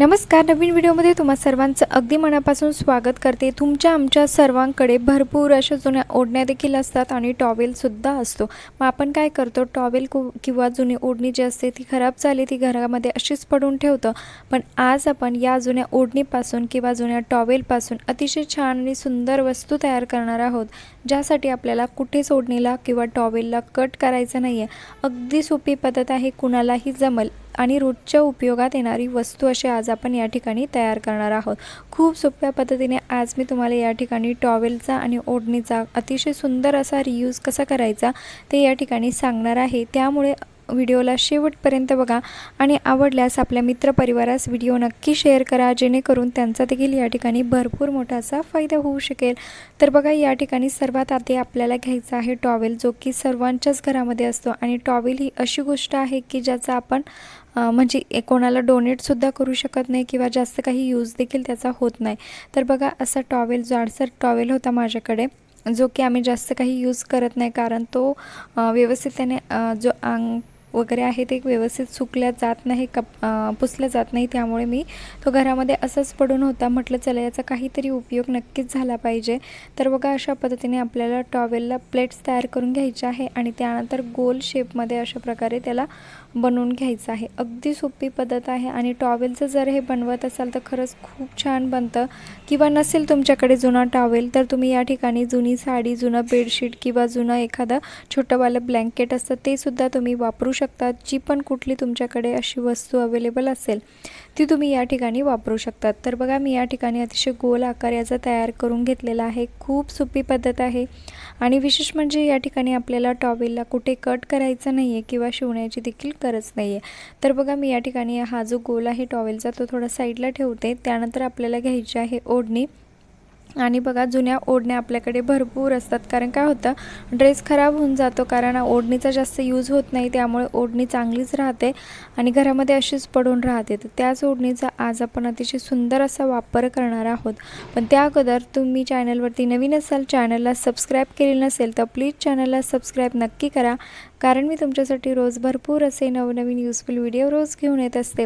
नमस्कार. नवीन व्हिडिओमध्ये तुम्हा सर्वांचं अगदी मनापासून स्वागत करते. आमच्या सर्वांकडे भरपूर अशा जुन्या ओढण्या देखील असतात आणि टॉवेलसुद्धा असतो. मग आपण काय करतो, टॉवेल किंवा जुनी ओढणी जी असते ती खराब झाली ती घरामध्ये अशीच पडून ठेवतो. पण आज आपण या जुन्या ओढणीपासून किंवा जुन्या टॉवेलपासून अतिशय छान आणि सुंदर वस्तू तयार करणार आहोत, ज्यासाठी आपल्याला कुठेच ओढणीला किंवा टॉवेलला कट करायचं नाही आहे. अगदी सोपी पद्धत आहे, कुणालाही जमेल आणि रोजच्या उपयोगात येणारी वस्तू अशी आज आपण या ठिकाणी तयार करणार आहोत. खूप सोप्या पद्धतीने आज मी तुम्हाला या ठिकाणी टॉवेलचा आणि ओढणीचा अतिशय सुंदर असा रियूज कसा करायचा ते या ठिकाणी सांगणार आहे. त्यामुळे व्हिडिओला शेवटपर्यंत बघा आणि आवडल्यास आपल्या मित्रपरिवारास व्हिडिओ नक्की शेअर करा, जेणेकरून त्यांचा देखील या ठिकाणी भरपूर मोठा असा फायदा होऊ शकेल. तर बघा, या ठिकाणी सर्वात आधी आपल्याला घ्यायचा आहे टॉवेल, जो की सर्वांच्याच घरामध्ये असतो. आणि टॉवेल ही अशी गोष्ट आहे की ज्याचा आपण म्हणजे कोणाला डोनेटसुद्धा करू शकत नाही किंवा जास्त काही यूज देखील त्याचा होत नाही. तर बघा, असा टॉवेल, जाडसर टॉवेल होता माझ्याकडे, जो की आम्ही जास्त काही यूज करत नाही, कारण तो व्यवस्थित त्याने जो वगैरे आहे ते व्यवस्थित सुकल्या जात नाही, पुसल्या जात नाही. त्यामुळे मी तो घरामध्ये असंच पडून होता. म्हटलं चला याचा काहीतरी उपयोग नक्कीच झाला पाहिजे. तर बघा, अशा पद्धतीने आपल्याला टॉवेलला प्लेट्स तयार करून घ्यायच्या आहे आणि त्यानंतर गोल शेपमध्ये अशा प्रकारे त्याला बनवून घ्यायचं आहे. अगदी सोपी पद्धत आहे आणि टॉवेलचं जर हे बनवत असाल तर खरंच खूप छान बनतं. किंवा नसेल तुमच्याकडे जुना टॉवेल तर तुम्ही या ठिकाणी जुनी साडी, जुनं बेडशीट किंवा जुनं एखादं छोटंवालं ब्लँकेट असतं ते सुद्धा तुम्ही वापरू शकता. जी पण कुठली तुमच्याकडे अशी वस्तू अवेलेबल असेल ती तुम्ही या ठिकाणी वापरू शकतात. तर बघा, मी या ठिकाणी अतिशय गोल आकार याचा तयार करून घेतलेला आहे. खूप सोपी पद्धत आहे आणि विशेष म्हणजे या ठिकाणी आपल्याला टॉवेलला कुठे कट करायचं नाही आहे किंवा शिवण्याची देखील गरज नाही आहे. तर बघा, मी या ठिकाणी हा जो गोल आहे टॉवेलचा तो थोडा साईडला ठेवते. त्यानंतर आपल्याला घ्यायची आहे ओढणी. आणि बघा, जुन्या ओढण्या आपल्याकडे भरपूर असतात, कारण काय होतं, ड्रेस खराब होऊन जातो, कारण ओढणीचा जास्त यूज होत नाही. त्यामुळे ओढणी चांगलीच राहते आणि घरामध्ये अशीच पडून राहते. तर त्याच ओढणीचा आज आपण अतिशय सुंदर असा वापर करणार आहोत. पण त्या अगोदर तुम्ही चॅनलवरती नवीन असाल, चॅनलला सबस्क्राईब केलेलं नसेल तर प्लीज चॅनलला सबस्क्राईब नक्की करा, कारण मी तुमच्यासाठी रोज भरपूर असे नवनवीन यूजफुल व्हिडिओ रोज घेऊन येत असते.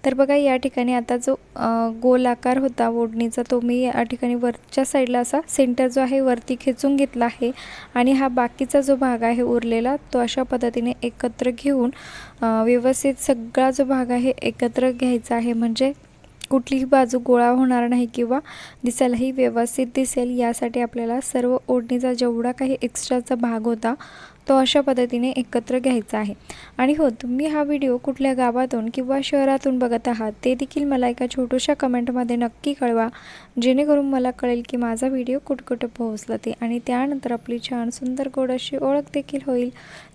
तर बघा, या ठिकाणी आता जो गोल आकार होता ओढणीचा तो मी या ठिकाणी वरच्या साईडला असा सेंटर जो आहे वरती खेचून घेतला आहे आणि हा बाकीचा जो भाग आहे उरलेला तो अशा पद्धतीने एकत्र घेऊन व्यवस्थित सगळा जो भाग आहे एकत्र घ्यायचा आहे, म्हणजे कुठलीही बाजू गोळा होणार नाही किंवा दिसायलाही व्यवस्थित दिसेल. यासाठी आपल्याला सर्व ओढणीचा जेवढा काही एक्स्ट्राचा भाग होता तो अशा पद्धतीने एकत्र घ्यायचा आहे. आणि हो, तुम्ही हा व्हिडिओ कुठल्या गावातून किंवा शहरातून बघत आहात ते देखील मला एका छोट्याशा कमेंटमध्ये नक्की कळवा, जेणेकरून मला कळेल की माझा व्हिडिओ कुठं पोहोचला ते, आणि त्यानंतर आपली छान सुंदर गोड अशी ओळख देखील होईल.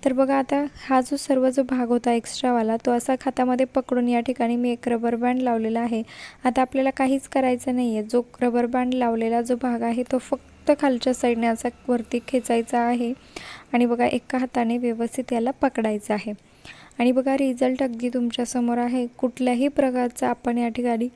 तर बघा, आता हा जो सर्व जो भाग होता एक्स्ट्रावाला तो असा हातामध्ये पकडून या ठिकाणी मी एक रबर बँड लावलेला आहे. आता आपल्याला काहीच करायचं नाही आहे. जो रबर बँड लावलेला जो भाग आहे तो फक्त खालच्या साईडने असा वरती खेचायचा आहे आणि बघा, एका हाताने व्यवस्थित याला पकडायचं आहे. आणि बघा, रिझल्ट अगदी तुमच्यासमोर आहे. कुठल्याही प्रकारचा आपण या ठिकाणी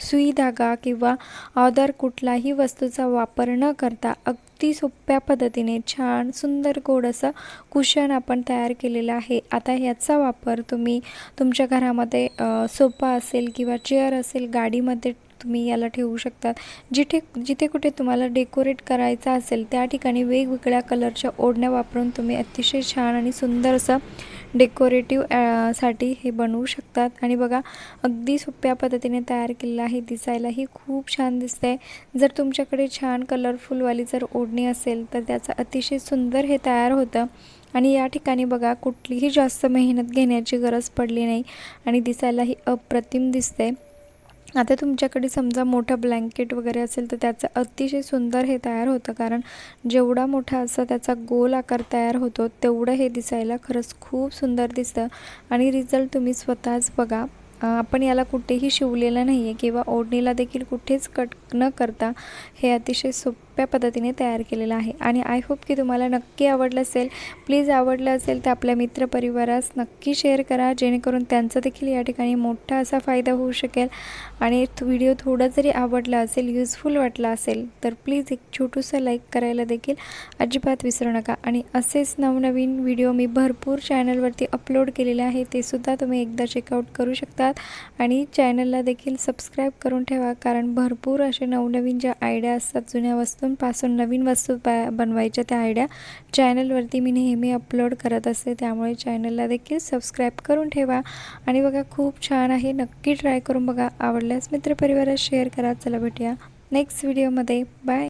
सुई, धागा किंवा अदर कुठलाही वस्तूचा वापर न करता अगदी सोप्या पद्धतीने छान सुंदर गोड असं कुशन आपण तयार केलेलं आहे. आता याचा वापर तुम्ही तुमच्या घरामध्ये सोफा असेल किंवा चेअर असेल, गाडीमध्ये तुम्ही याला ठेवू शकतात. जिथे कुठे तुम्हाला डेकोरेट करायचं असेल त्या ठिकाणी वेगवेगळ्या कलरच्या ओढण्या वापरून तुम्ही अतिशय छान आणि सुंदर असं डेकोरेटिव्ह साठी हे बनवू शकतात. आणि बघा, अगदी सोप्या पद्धतीने तयार केलेलं आहे. दिसायलाही खूप छान दिसतंय. जर तुमच्याकडे छान कलरफुलवाली जर ओढणी असेल तर त्याचं अतिशय सुंदर हे तयार होतं. आणि या ठिकाणी बघा, कुठलीही जास्त मेहनत घेण्याची गरज पडली नाही आणि दिसायलाही अप्रतिम दिसते. आता तुमच्याकडे समजा मोठं ब्लँकेट वगैरे असेल तर त्याचं अतिशय सुंदर हे तयार होतं, कारण जेवढा मोठा असा त्याचा गोल आकार तयार होतो तेवढं हे दिसायला खरंच खूप सुंदर दिसतं. आणि रिझल्ट तुम्ही स्वतःच बघा. आपण याला कुठेही शिवलेलं नाही आहे किंवा ओढणीला देखील कुठेच कट न करता हे अतिशय सोप्या सोप्या पद्धतीने तयार केलेला आहे आणि आय होप की तुम्हाला नक्की आवडलं असेल. प्लीज आवडलं असेल तर आपल्या मित्रपरिवारास नक्की शेअर करा, जेणेकरून त्यांचा देखील या ठिकाणी मोठा असा फायदा होऊ शकेल. आणि व्हिडिओ थोडा जरी आवडला असेल, युजफुल वाटला असेल तर प्लीज एक छोटूसं लाईक करायला देखील अजिबात विसरू नका. आणि असेच नवनवीन व्हिडिओ मी भरपूर चॅनलवरती अपलोड केलेले आहे, ते सुद्धा तुम्ही एकदा चेकआउट करू शकतात. आणि चॅनलला देखील सबस्क्राईब करून ठेवा, कारण भरपूर असे नवनवीन ज्या आयडिया असतात, जुन्या वस्तूंपासून नवीन वस्तू बनवायच्या त्या आयडिया चॅनलवरती मी नेहमी अपलोड करत असते. त्यामुळे चॅनलला देखील सबस्क्राईब करून ठेवा. आणि बघा, खूप छान आहे, नक्की ट्राय करून बघा. आवडल्यास मित्रपरिवारात शेअर करा. चला भेटूया नेक्स्ट व्हिडिओमध्ये. बाय.